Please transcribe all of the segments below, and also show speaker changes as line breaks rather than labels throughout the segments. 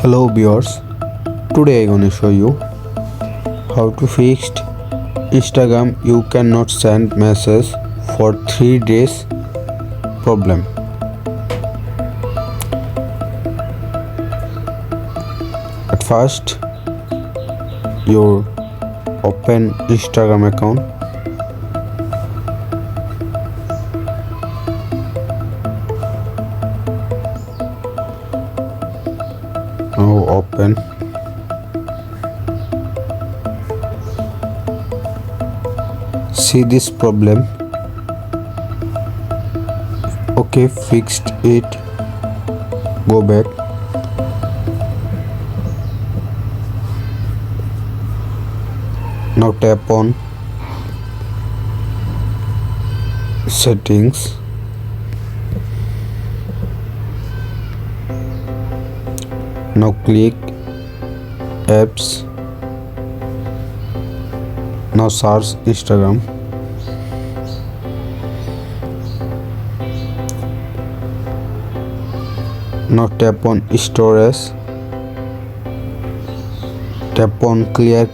Hello viewers, today I'm gonna show you how to fix Instagram you cannot send message for 3 days problem. At first you open Instagram account. Now open. See this problem. Okay, fixed it. Go back. Now tap on settings. Now click apps. Now search Instagram. Now tap on storage. Tap on clear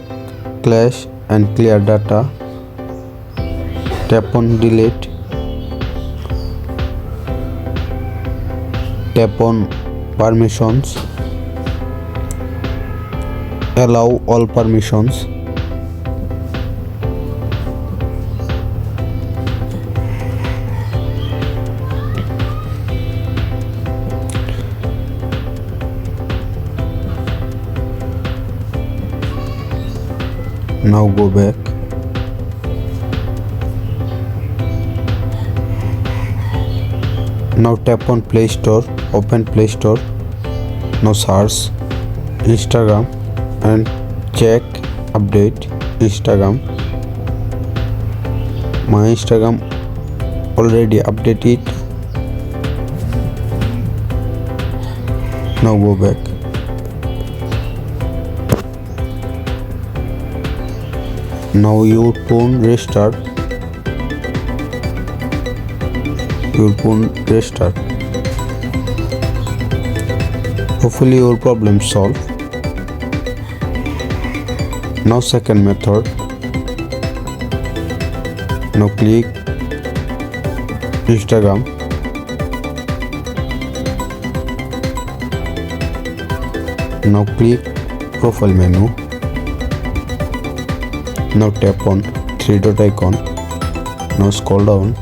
cache and clear data. Tap on delete. Tap on permissions. Allow all permissions. Now go back. Now tap on Play Store. Open Play Store. Now search Instagram and check update Instagram. My Instagram already updated. Now go back. Now your phone restart. Your phone restart. Hopefully your problem solved. Now second method. Now click Instagram. Now click profile menu. Now tap on 3 dot icon. Now scroll down.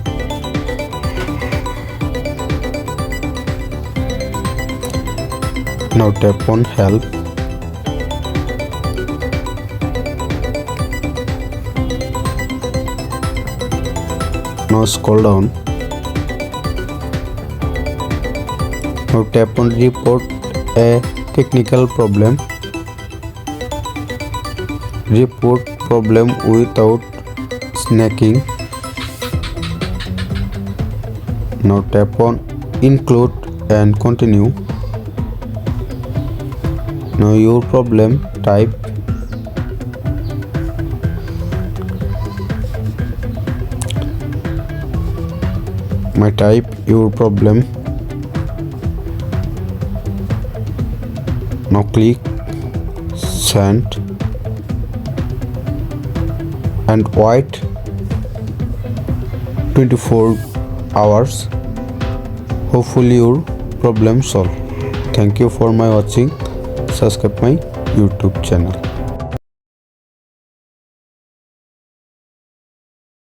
Now tap on help. Now scroll down. Now tap on report a technical problem. Report problem without snacking. Now tap on include and continue. Now your problem type. My type your problem. Now click send and wait 24 hours. Hopefully your problem solved. Thank you for my watching. Subscribe my YouTube channel.